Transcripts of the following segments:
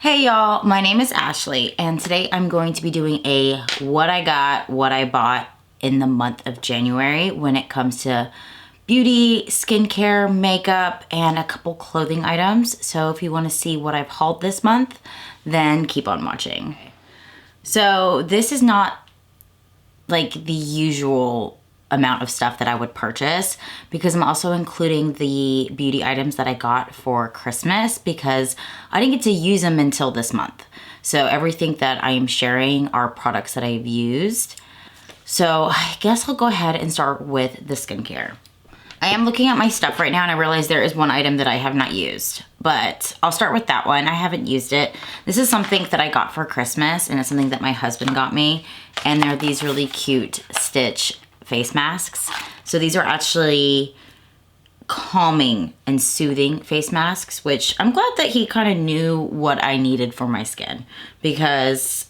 Hey y'all, my name is Ashley and today I'm going to be doing a what I got, what I bought in the month of January when it comes to beauty, skincare, makeup, and a couple clothing items. So if you want to see what I've hauled this month, then keep on watching. So this is not like the usual amount of stuff that I would purchase because I'm also including the beauty items that I got for Christmas because I didn't get to use them until this month. So everything that I am sharing are products that I've used. So I guess I'll go ahead and start with the skincare. I am looking at my stuff right now and I realize there is one item that I have not used, but I'll start with that one. I haven't used it. This is something that I got for Christmas and it's something that my husband got me, and they're these really cute Stitch face masks. So these are actually calming and soothing face masks, which I'm glad that he kind of knew what I needed for my skin because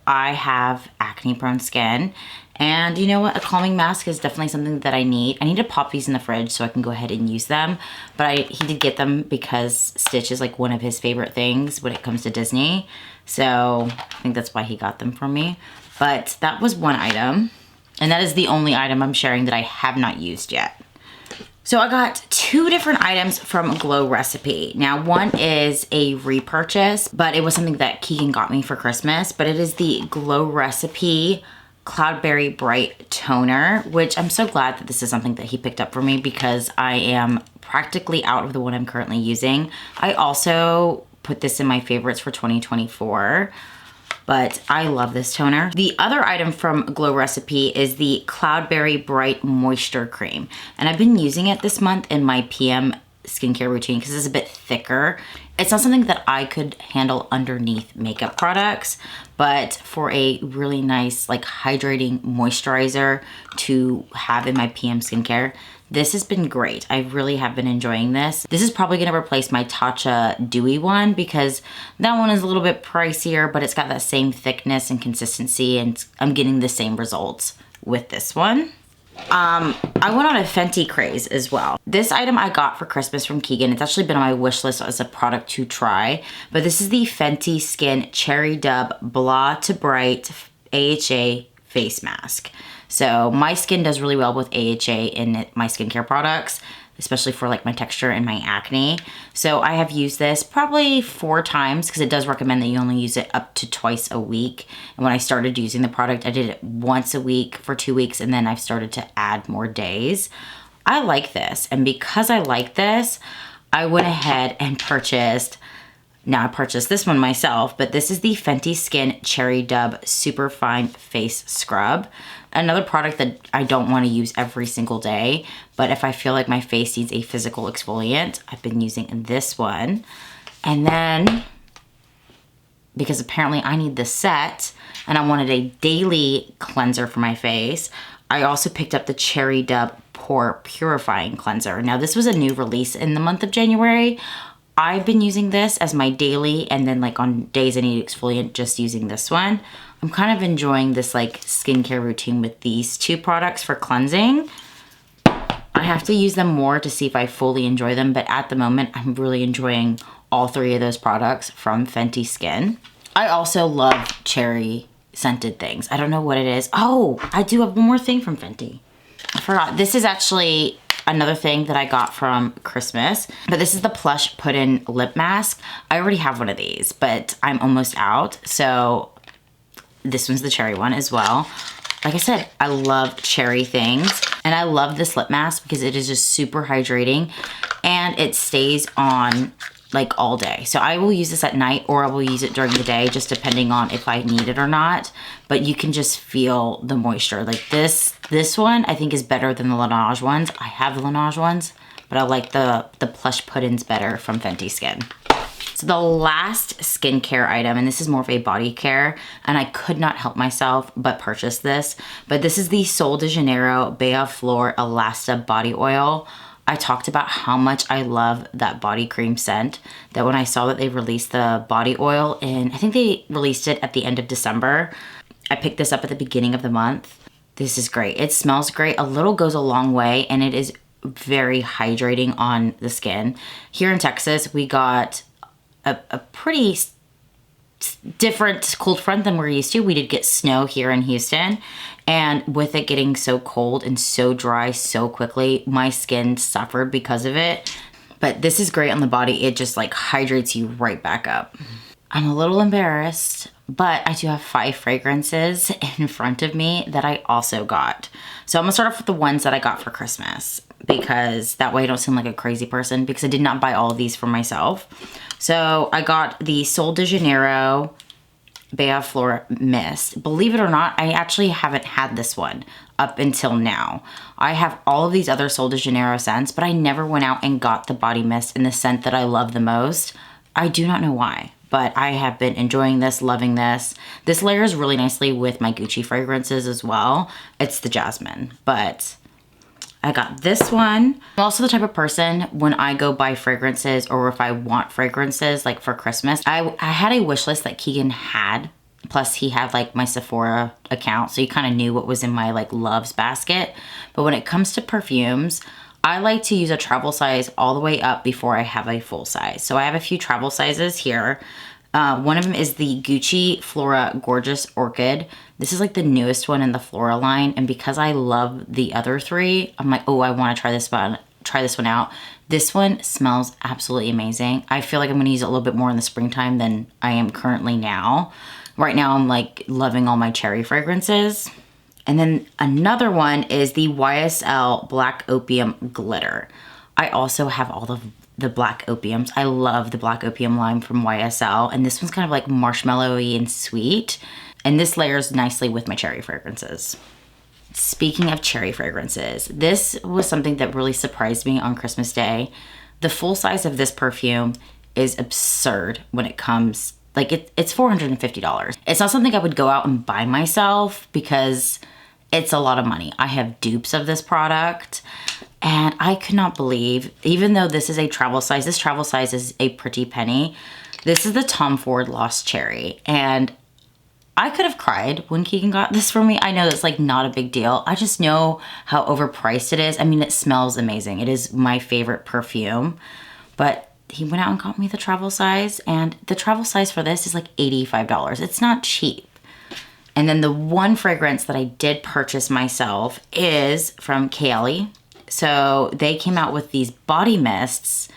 I have acne prone skin. And you know what? A calming mask is definitely something that I need. I need to pop these in the fridge so I can go ahead and use them. But he did get them because Stitch is like one of his favorite things when it comes to Disney. So I think that's why he got them for me. But that was one item. And that is the only item I'm sharing that I have not used yet. So I got two different items from Glow Recipe. Now one is a repurchase, but it was something that Keegan got me for Christmas. But it is the Glow Recipe Cloudberry Bright Toner, which I'm so glad that this is something that he picked up for me because I am practically out of the one I'm currently using. I also put this in my favorites for 2024. But I love this toner. The other item from Glow Recipe is the Cloudberry Bright Moisture Cream. And I've been using it this month in my PM skincare routine because it's a bit thicker. It's not something that I could handle underneath makeup products, but for a really nice like hydrating moisturizer to have in my PM skincare, this has been great. I really have been enjoying this. This is probably gonna replace my Tatcha Dewy one because that one is a little bit pricier, but it's got that same thickness and consistency, and I'm getting the same results with this one. I went on a Fenty craze as well. This item I got for Christmas from Keegan. It's actually been on my wish list as a product to try, but this is the Fenty Skin Cherry Dub Blah to Bright AHA face mask. So my skin does really well with AHA in my skincare products, especially for like my texture and my acne. So I have used this probably 4 times because it does recommend that you only use it up to twice a week. And when I started using the product, I did it once a week for 2 weeks, and then I've started to add more days. I like this, and because I like this, I went ahead and purchased. Now I purchased this one myself, but this is the Fenty Skin Cherry Dub Superfine Face Scrub. Another product that I don't want to use every single day, but if I feel like my face needs a physical exfoliant, I've been using this one. And then, because apparently I need the set, and I wanted a daily cleanser for my face, I also picked up the Cherry Dub Pore Purifying Cleanser. Now this was a new release in the month of January. I've been using this as my daily, and then like on days I need exfoliant, just using this one. I'm kind of enjoying this like skincare routine with these two products for cleansing. I have to use them more to see if I fully enjoy them, but at the moment I'm really enjoying all 3 of those products from Fenty Skin. I also love cherry scented things. I don't know what it is. Oh, I do have one more thing from Fenty. I forgot. This is actually another thing that I got from Christmas, but this is the Plush Put-In Lip Mask. I already have one of these, but I'm almost out, so this one's the cherry one as well. Like I said, I love cherry things, and I love this lip mask because it is just super hydrating, and it stays on like all day. So I will use this at night, or I will use it during the day, just depending on if I need it or not. But you can just feel the moisture. Like this one I think is better than the Laneige ones. I have the Laneige ones, but I like the Plush Put-ins better from Fenty Skin. So the last skincare item, and this is more of a body care, and I could not help myself but purchase this, but this is the Sol de Janeiro Beaflor Elasta Body Oil. I talked about how much I love that body cream scent, that when I saw that they released the body oil in, I think they released it at the end of December. I picked this up at the beginning of the month. This is great. It smells great. A little goes a long way, and it is very hydrating on the skin. Here in Texas, we got a pretty different cold front than we're used to. We did get snow here in Houston, and with it getting so cold and so dry so quickly, my skin suffered because of it. But this is great on the body. It just like hydrates you right back up. I'm a little embarrassed, but I do have 5 fragrances in front of me that I also got. So I'm gonna start off with the ones that I got for Christmas, because that way I don't seem like a crazy person, because I did not buy all of these for myself. So I got the Sol de Janeiro Bea Flor Mist. Believe it or not, I actually haven't had this one up until now. I have all of these other Sol de Janeiro scents, but I never went out and got the body mist in the scent that I love the most. I do not know why, but I have been enjoying this, loving this. This layers really nicely with my Gucci fragrances as well. It's the jasmine, but I got this one. I'm also the type of person, when I go buy fragrances or if I want fragrances like for Christmas, I had a wish list that Keegan had. Plus he had like my Sephora account, so he kind of knew what was in my like loves basket. But when it comes to perfumes, I like to use a travel size all the way up before I have a full size. So I have a few travel sizes here. One of them is the Gucci Flora Gorgeous Orchid. This is like the newest one in the Flora line, and because I love the other 3, I'm like, oh, I want to try this one out. This one smells absolutely amazing. I feel like I'm going to use it a little bit more in the springtime than I am currently now. Right now, I'm like loving all my cherry fragrances. And then another one is the YSL Black Opium Glitter. I also have all of the Black Opiums. I love the Black Opium line from YSL, and this one's kind of like marshmallowy and sweet, and this layers nicely with my cherry fragrances. Speaking of cherry fragrances, this was something that really surprised me on Christmas Day. The full size of this perfume is absurd when it comes, like it's $450. It's not something I would go out and buy myself because it's a lot of money. I have dupes of this product, and I could not believe, even though this is a travel size, this travel size is a pretty penny. This is the Tom Ford Lost Cherry, and I could have cried when Keegan got this for me. I know that's like not a big deal. I just know how overpriced it is. I mean, it smells amazing. It is my favorite perfume, but he went out and got me the travel size, and the travel size for this is like $85. It's not cheap. And then the one fragrance that I did purchase myself is from E.L.F. So they came out with these body mists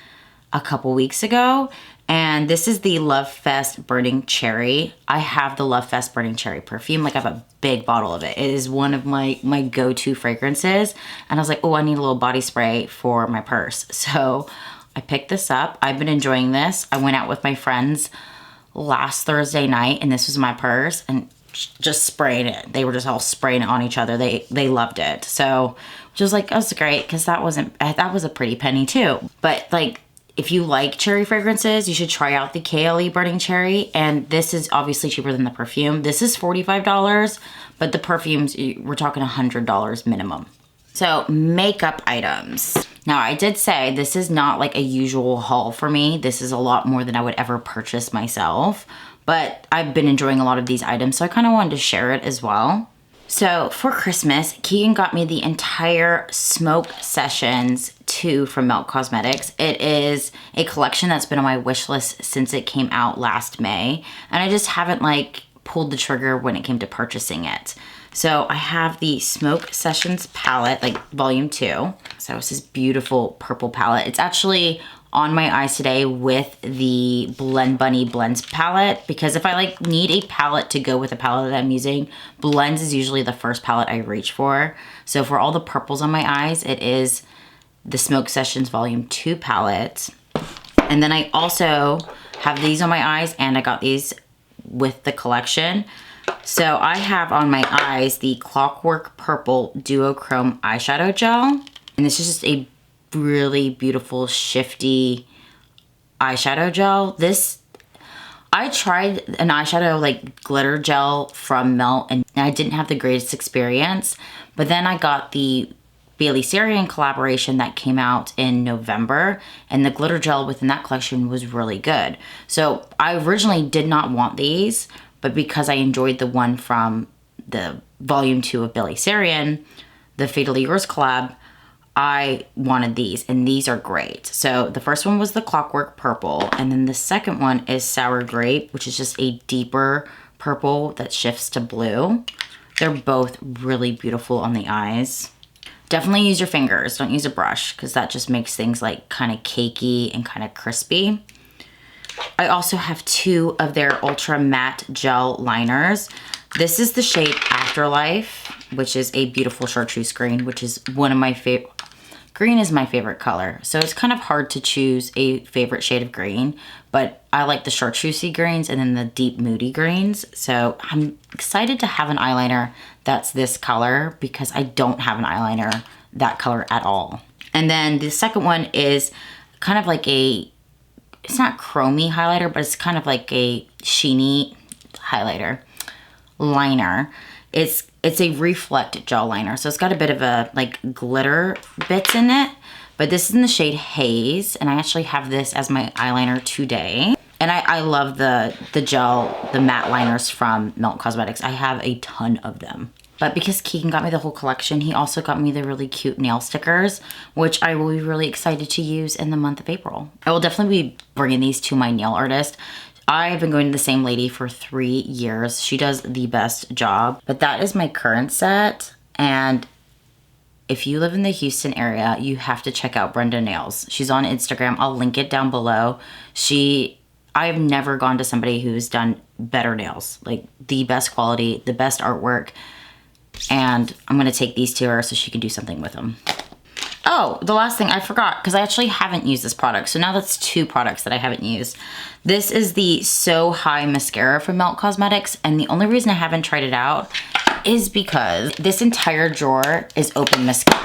a couple weeks ago, and this is the Love Fest Burning Cherry. I have the Love Fest Burning Cherry perfume. Like, I have a big bottle of it. It is one of my go-to fragrances. And I was like, oh, I need a little body spray for my purse. So I picked this up. I've been enjoying this. I went out with my friends last Thursday night, and this was my purse, and just spraying it. They were just all spraying it on each other. They loved it. So which was like, that was great, because that was a pretty penny too. But like, if you like cherry fragrances, you should try out the E.L.F. Burning Cherry. And this is obviously cheaper than the perfume. This is $45, but the perfumes, we're talking $100 minimum. So makeup items. Now, I did say this is not like a usual haul for me. This is a lot more than I would ever purchase myself, but I've been enjoying a lot of these items, so I kind of wanted to share it as well. So for Christmas, Keegan got me the entire Smoke Sessions 2 from Milk Cosmetics. It is a collection that's been on my wish list since it came out last May, and I just haven't like pulled the trigger when it came to purchasing it. So I have the Smoke Sessions palette, like volume 2. So it's this beautiful purple palette. It's actually on my eyes today with the Blend Bunny Blends palette, because if I like need a palette to go with the palette that I'm using, Blends is usually the first palette I reach for. So for all the purples on my eyes, it is the Smoke Sessions Volume 2 palette. And then I also have these on my eyes, and I got these with the collection. So I have on my eyes the Clockwork Purple Duochrome Eyeshadow Gel. And this is just a really beautiful, shifty eyeshadow gel. This, I tried an eyeshadow like glitter gel from Melt, and I didn't have the greatest experience. But then I got the Bailey Sarian collaboration that came out in November, and the glitter gel within that collection was really good. So I originally did not want these, but because I enjoyed the one from the volume 2 of Bailey Sarian, the Fatally Yours collab, I wanted these, and these are great. So the first one was the Clockwork Purple, and then the second one is Sour Grape, which is just a deeper purple that shifts to blue. They're both really beautiful on the eyes. Definitely use your fingers, don't use a brush, because that just makes things like kind of cakey and kind of crispy. I also have 2 of their Ultra Matte Gel Liners. This is the shade Afterlife, which is a beautiful chartreuse green, which is one of my favorite. Green is my favorite color, so it's kind of hard to choose a favorite shade of green, but I like the chartreusey greens and then the deep moody greens. So I'm excited to have an eyeliner that's this color because I don't have an eyeliner that color at all. And then the second one is kind of like it's not chromey highlighter, but it's kind of like a sheeny highlighter liner. It's a Reflect gel liner, so it's got a bit of a like glitter bits in it, but this is in the shade Haze, and I actually have this as my eyeliner today. And I love the gel, the matte liners from Melt Cosmetics. I have a ton of them. But because Keegan got me the whole collection, he also got me the really cute nail stickers, which I will be really excited to use in the month of April. I will definitely be bringing these to my nail artist. I've been going to the same lady for 3 years. She does the best job. But that is my current set. And if you live in the Houston area, you have to check out Brenda Nails. She's on Instagram. I'll link it down below. I've never gone to somebody who's done better nails. Like the best quality, the best artwork. And I'm going to take these to her so she can do something with them. Oh, the last thing I forgot, because I actually haven't used this product. So now that's 2 products that I haven't used. This is the So High Mascara from Melt Cosmetics. And the only reason I haven't tried it out is because this entire drawer is open mascara.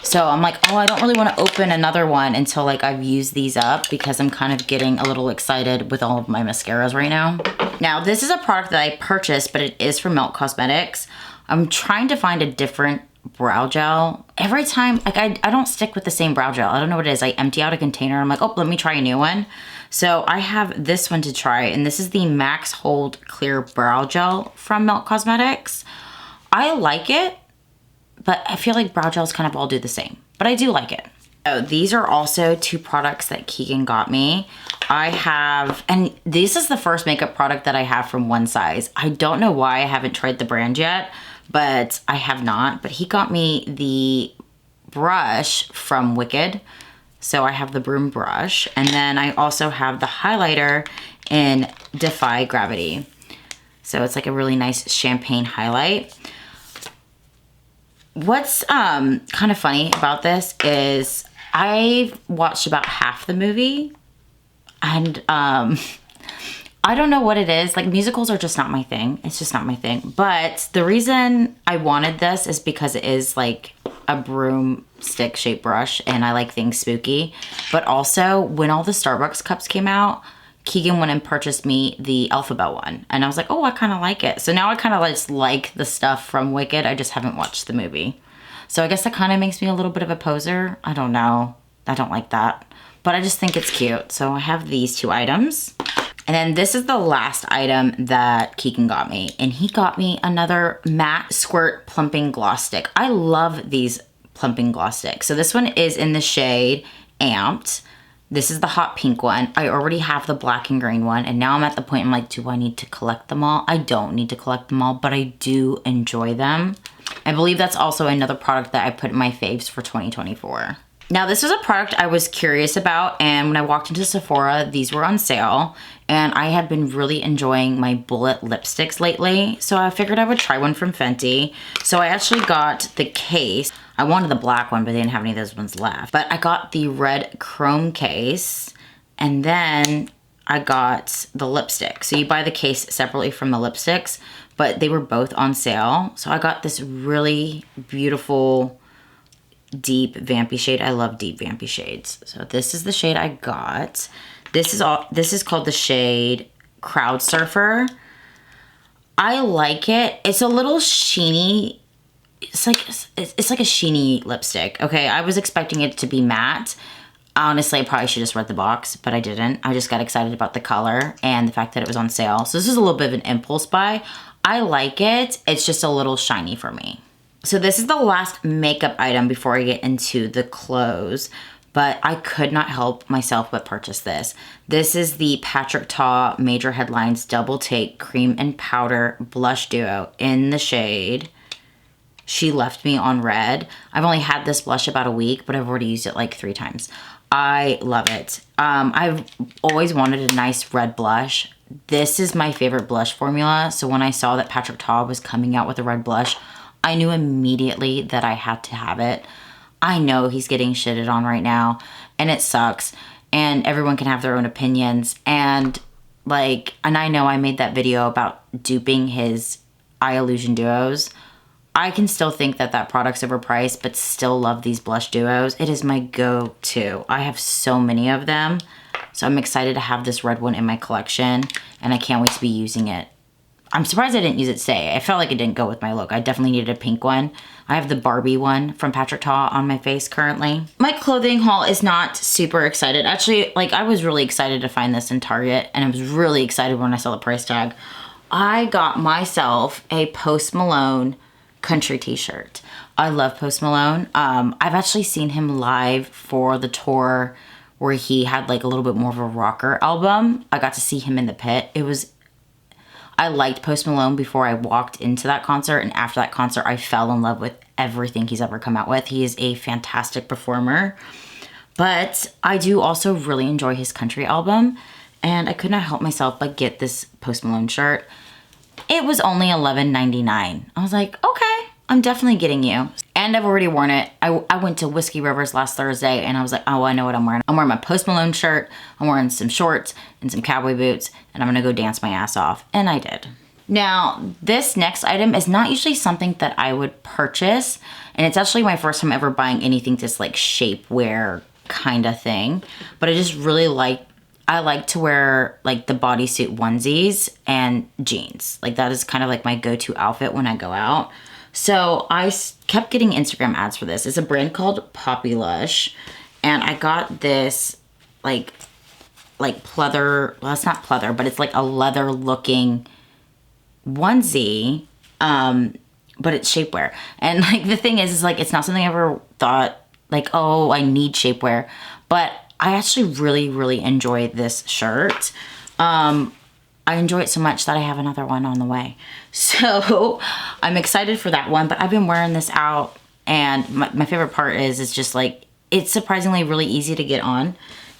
So I'm like, oh, I don't really want to open another one until like I've used these up, because I'm kind of getting a little excited with all of my mascaras right now. Now, this is a product that I purchased, but it is from Melt Cosmetics. I'm trying to find a different brow gel. Every time, like I don't stick with the same brow gel. I don't know what it is. I empty out a container. I'm like, oh, let me try a new one. So I have this one to try, and this is the Max Hold Clear Brow Gel from Melt Cosmetics. I like it, but I feel like brow gels kind of all do the same, but I do like it. So these are also 2 products that Keegan got me. And this is the first makeup product that I have from One Size. I don't know why I haven't tried the brand yet, but I have not. But he got me the brush from Wicked. So I have the broom brush. And then I also have the highlighter in Defy Gravity. So it's like a really nice champagne highlight. What's kind of funny about this is I've watched about half the movie, and I don't know what it is. Like, musicals are just not my thing. It's just not my thing. But the reason I wanted this is because it is like a broomstick shaped brush, and I like things spooky. But also, when all the Starbucks cups came out, Keegan went and purchased me the alphabet one. And I was like, oh, I kind of like it. So now I kind of just like the stuff from Wicked. I just haven't watched the movie. So I guess that kind of makes me a little bit of a poser. I don't know. I don't like that. But I just think it's cute. So I have these 2 items. And then this is the last item that Keegan got me. And he got me another matte squirt plumping gloss stick. I love these plumping gloss sticks. So this one is in the shade Amped. This is the hot pink one. I already have the black and green one. And now I'm at the point I'm like, do I need to collect them all? I don't need to collect them all, but I do enjoy them. I believe that's also another product that I put in my faves for 2024. Now, this was a product I was curious about, and when I walked into Sephora, these were on sale, and I have been really enjoying my bullet lipsticks lately, so I figured I would try one from Fenty. So I actually got the case. I wanted the black one, but they didn't have any of those ones left. But I got the red chrome case, and then I got the lipstick. So you buy the case separately from the lipsticks, but they were both on sale. So I got this really beautiful deep vampy shade. I love deep vampy shades. So this is the shade I got. This is called the shade Crowd Surfer. I like it. It's a little sheeny. It's like a sheeny lipstick. Okay, I was expecting it to be matte. Honestly, I probably should have just read the box, but I didn't. I just got excited about the color and the fact that it was on sale. So this is a little bit of an impulse buy. I like it. It's just a little shiny for me. So this is the last makeup item before I get into the clothes, but I could not help myself but purchase this. This is the Patrick Ta Major Headlines Double Take Cream and Powder Blush Duo in the shade She Left Me on Red. I've only had this blush about a week, but I've already used it like 3 times. I love it. I've always wanted a nice red blush. This is my favorite blush formula, so when I saw that Patrick Ta was coming out with a red blush, I knew immediately that I had to have it. I know he's getting shitted on right now, and it sucks, and everyone can have their own opinions, and I know I made that video about duping his eye illusion duos. I can still think that that product's overpriced, but still love these blush duos. It is my go-to. I have so many of them, so I'm excited to have this red one in my collection, and I can't wait to be using it. I'm surprised I didn't use it today. I felt like it didn't go with my look. I definitely needed a pink one. I have the Barbie one from Patrick Ta on my face currently. My clothing haul is not super excited. Actually, I was really excited to find this in Target, and I was really excited when I saw the price tag. I got myself a Post Malone country t-shirt. I love Post Malone. I've actually seen him live for the tour where he had a little bit more of a rocker album. I got to see him in the pit. I liked Post Malone before I walked into that concert, and after that concert, I fell in love with everything he's ever come out with. He is a fantastic performer, but I do also really enjoy his country album, and I could not help myself but get this Post Malone shirt. It was only $11.99. I was like, okay, I'm definitely getting you. And I've already worn it. I went to Whiskey Rivers last Thursday, and I was like, oh, I know what I'm wearing. I'm wearing my Post Malone shirt, I'm wearing some shorts and some cowboy boots, and I'm gonna go dance my ass off. And I did. Now, this next item is not usually something that I would purchase, and it's actually my first time ever buying anything that's shapewear kind of thing. But I just really like to wear the bodysuit onesies and jeans. That is kind of my go-to outfit when I go out. So I kept getting Instagram ads for this. It's a brand called Poppy Lush, and I got this pleather. Well, it's not pleather, but it's a leather looking onesie, but it's shapewear. And the thing is it's not something I ever thought oh, I need shapewear, but I actually really, really enjoy this shirt. I enjoy it so much that I have another one on the way. So I'm excited for that one, but I've been wearing this out, and my favorite part is it's just it's surprisingly really easy to get on.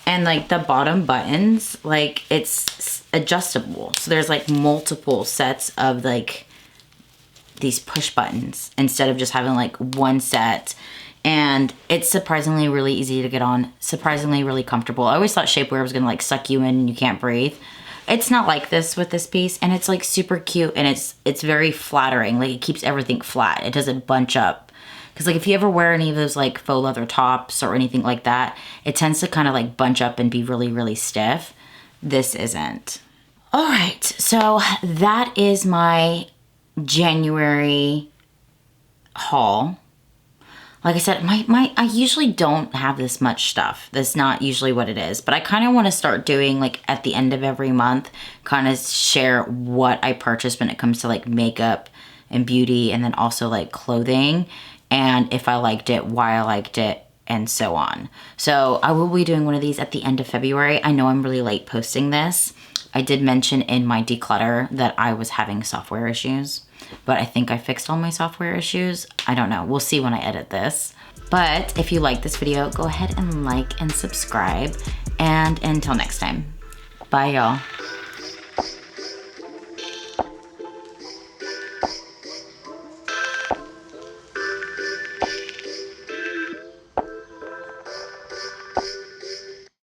And the bottom buttons, it's adjustable. So there's multiple sets of these push buttons instead of just having one set. And it's surprisingly really easy to get on, surprisingly really comfortable. I always thought shapewear was gonna suck you in and you can't breathe. It's not like this with this piece, and it's super cute, and it's very flattering. It keeps everything flat. It doesn't bunch up. Because if you ever wear any of those faux leather tops or anything like that, it tends to kind of bunch up and be really, really stiff. This isn't. All right, so that is my January haul. Like I said, I usually don't have this much stuff. That's not usually what it is. But I kind of want to start doing, at the end of every month, kind of share what I purchased when it comes to, makeup and beauty, and then also, clothing, and if I liked it, why I liked it, and so on. So I will be doing one of these at the end of February. I know I'm really late posting this. I did mention in my declutter that I was having software issues, but I think I fixed all my software issues. I don't know. We'll see when I edit this. But if you like this video, go ahead and like and subscribe. And until next time, bye y'all.